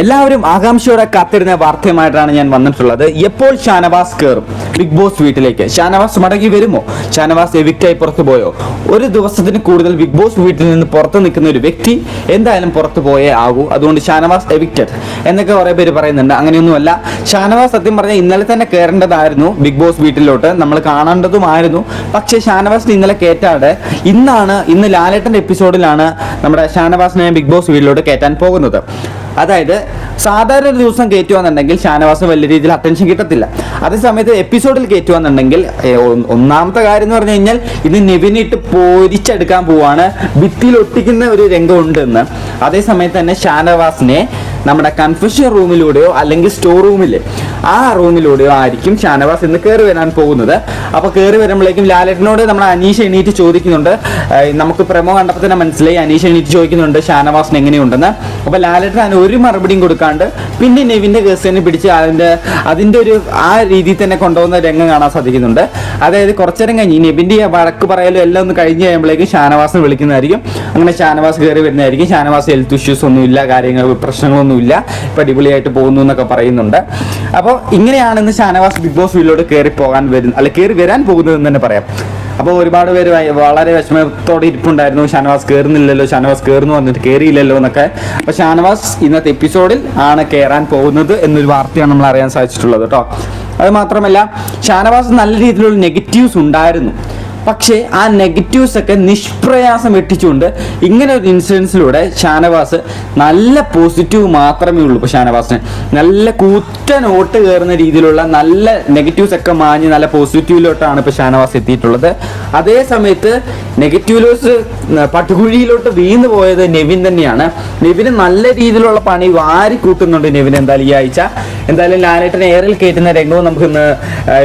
എല്ലാവരും ആകാംക്ഷയോടെ കാത്തിരുന്ന വാർത്തയുമായിട്ടാണ് ഞാൻ വന്നിട്ടുള്ളത്. എപ്പോൾ ഷാനവാസ് കയറും ബിഗ് ബോസ് വീട്ടിലേക്ക്? ഷാനവാസ് മടങ്ങി വരുമോ? ഷാനവാസ് എവിക്റ്റായി പുറത്തു പോയോ? ഒരു ദിവസത്തിന് കൂടുതൽ ബിഗ് ബോസ് വീട്ടിൽ നിന്ന് പുറത്ത് നിൽക്കുന്ന ഒരു വ്യക്തി എന്തായാലും പുറത്തു പോയേ ആകൂ. അതുകൊണ്ട് ഷാനവാസ് എവിക്റ്റഡ് എന്നൊക്കെ കുറെ പേര് പറയുന്നുണ്ട്. അങ്ങനെയൊന്നുമല്ല. ഷാനവാസ് സത്യം പറഞ്ഞാൽ ഇന്നലെ തന്നെ കയറേണ്ടതായിരുന്നു ബിഗ് ബോസ് വീട്ടിലോട്ട്, നമ്മൾ കാണേണ്ടതുമായിരുന്നു. പക്ഷേ ഷാനവാസിന് ഇന്നലെ കയറ്റാതെ ഇന്ന് ലാലേട്ടൻ്റെ എപ്പിസോഡിലാണ് നമ്മുടെ ഷാനവാസിനെ ബിഗ് ബോസ് വീട്ടിലോട്ട് കയറ്റാൻ പോകുന്നത്. അതായത് സാധാരണ ഒരു ദിവസം കയറ്റുവാന്നുണ്ടെങ്കിൽ ഷാനവാസിന് വലിയ രീതിയിൽ അറ്റൻഷൻ കിട്ടത്തില്ല. അതേസമയത്ത് എപ്പിസോഡിൽ കയറ്റുവാന്നുണ്ടെങ്കിൽ ഒന്നാമത്തെ കാര്യം എന്ന് പറഞ്ഞു കഴിഞ്ഞാൽ ഇത് നെവിനിട്ട് പൊരിച്ചെടുക്കാൻ പോവാണ്. ഭിത്തിയിൽ ഒട്ടിക്കുന്ന ഒരു രംഗമുണ്ട് എന്ന്. അതേസമയത്ത് തന്നെ ഷാനവാസിനെ നമ്മുടെ കൺഫ്യൂഷൻ റൂമിലൂടെയോ അല്ലെങ്കിൽ സ്റ്റോർ റൂമിലെ ആ റൂമിലൂടെയോ ആയിരിക്കും ഷാനവാസ് ഇന്ന് കയറി വരാൻ പോകുന്നത്. അപ്പോൾ കയറി വരുമ്പോഴേക്കും ലാലേട്ടനോട് നമ്മുടെ അനീഷ് എണീറ്റ് ചോദിക്കുന്നുണ്ട്. നമുക്ക് പ്രമോ കണ്ടപ്പോൾ തന്നെ മനസ്സിലായി. അനീഷ് എണീറ്റ് ചോദിക്കുന്നുണ്ട് ഷാനവാസിന് എങ്ങനെയുണ്ടെന്ന്. അപ്പോൾ ലാലേട്ടൻ ഒരു മറുപടിയും കൊടുക്കാണ്ട് പിന്നെ നെവിൻ്റെ കേസിനെ പിടിച്ച് അതിൻ്റെ ഒരു ആ രീതിയിൽ തന്നെ കൊണ്ടുപോകുന്ന രംഗം കാണാൻ സാധിക്കുന്നുണ്ട്. അതായത് കുറച്ചേരം കഴിഞ്ഞ് നെവിൻ്റെ വഴക്ക് പറയലും എല്ലാം ഒന്ന് കഴിഞ്ഞ് കഴിയുമ്പോഴേക്കും ഷാനവാസിനെ വിളിക്കുന്നതായിരിക്കും. അങ്ങനെ ഷാനവാസ് കയറി വരുന്നതായിരിക്കും. ഷാനവാസ് ഹെൽത്ത് ഇഷ്യൂസ് ഒന്നുമില്ല, പ്രശ്നങ്ങളൊന്നുമില്ല, ഇപ്പം അടിപൊളിയായിട്ട് പോകുന്നു എന്നൊക്കെ പറയുന്നുണ്ട്. അപ്പോൾ ഇങ്ങനെയാണെന്ന് ഷാനവാസ് ബിഗ് ബോസ് വീട്ടിലോട്ട് കയറി വരാൻ പോകുന്നതെന്ന് തന്നെ പറയാം. അപ്പോൾ ഒരുപാട് പേര് വളരെ വിഷമത്തോടെ ഇരിപ്പുണ്ടായിരുന്നു. ഷാനവാസ് കയറുന്നില്ലല്ലോ, ഷാനവാസ് കയറുന്നു വന്നിട്ട് കയറിയില്ലല്ലോ എന്നൊക്കെ. അപ്പോൾ ഷാനവാസ് ഇന്നത്തെ എപ്പിസോഡിൽ ആണ് കയറാൻ പോകുന്നത് എന്നൊരു വാർത്തയാണ് നമ്മൾ അറിയാൻ സാധിച്ചിട്ടുള്ളത് കേട്ടോ. അത് മാത്രമല്ല, ഷാനവാസ് നല്ല രീതിയിലുള്ള നെഗറ്റീവ്സ് ഉണ്ടായിരുന്നു. പക്ഷേ ആ നെഗറ്റീവ്സ് ഒക്കെ നിഷ്പ്രയാസം വെട്ടിച്ചുകൊണ്ട് ഇങ്ങനെ ഒരു ഇൻസിഡൻസിലൂടെ ഷാനവാസ് നല്ല പോസിറ്റീവ് മാത്രമേ ഉള്ളൂ. ഇപ്പോൾ ഷാനവാസിന് നല്ല കൂറ്റൻ വോട്ട് കയറുന്ന രീതിയിലുള്ള നല്ല നെഗറ്റീവ്സ് ഒക്കെ മാഞ്ഞ് നല്ല പോസിറ്റീവിലോട്ടാണ് ഇപ്പോൾ ഷാനവാസ് എത്തിയിട്ടുള്ളത്. അതേ സമയത്ത് നെഗറ്റീവ്സ് പട്ടുകുഴിയിലോട്ട് വീണ് പോയത് നെവിൻ തന്നെയാണ്. നെവിന് നല്ല രീതിയിലുള്ള പണി വാരി കൂട്ടുന്നുണ്ട് നെവിൻ. എന്തായാലും ഈ ആഴ്ച എന്തായാലും ലാലേട്ടനെ എയറിൽ കയറ്റുന്ന രംഗവും നമുക്ക് ഇന്ന്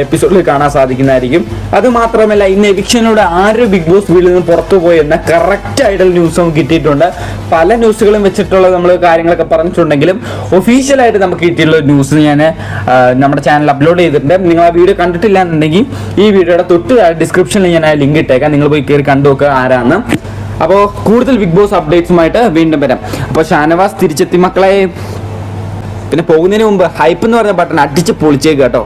എപ്പിസോഡിൽ കാണാൻ സാധിക്കുന്നതായിരിക്കും. അത് മാത്രമല്ല, ഇന്ന് എവിക്ഷനിലൂടെ ആര് ബിഗ് ബോസ് വീട്ടിൽ നിന്ന് പുറത്തു പോയി എന്ന കറക്റ്റ് ആയിട്ടുള്ള ന്യൂസ് നമുക്ക് കിട്ടിയിട്ടുണ്ട്. പല ന്യൂസുകളും വെച്ചിട്ടുള്ള നമ്മൾ കാര്യങ്ങളൊക്കെ പറഞ്ഞിട്ടുണ്ടെങ്കിലും ഒഫീഷ്യലായിട്ട് നമുക്ക് കിട്ടിയിട്ടുള്ള ന്യൂസ് ഞാൻ നമ്മുടെ ചാനൽ അപ്ലോഡ് ചെയ്തിട്ടുണ്ട്. നിങ്ങൾ ആ വീഡിയോ കണ്ടിട്ടില്ല എന്നുണ്ടെങ്കിൽ ഈ വീഡിയോയുടെ തൊട്ട് ഡിസ്ക്രിപ്ഷനിൽ ഞാൻ ആ ലിങ്ക് ഇട്ടേക്കാം. നിങ്ങൾ പോയി കയറി കണ്ടു നോക്കുക ആരാന്ന്. അപ്പോൾ കൂടുതൽ ബിഗ് ബോസ് അപ്ഡേറ്റ്സുമായിട്ട് വീണ്ടും വരാം. അപ്പോൾ ഷാനവാസ് തിരിച്ചെത്തി മക്കളെ. പിന്നെ പോകുന്നതിന് മുമ്പ് ഹൈപ്പ് എന്ന് പറഞ്ഞ ബട്ടൺ അടിച്ച് പൊളിച്ചേക്ക് കേട്ടോ.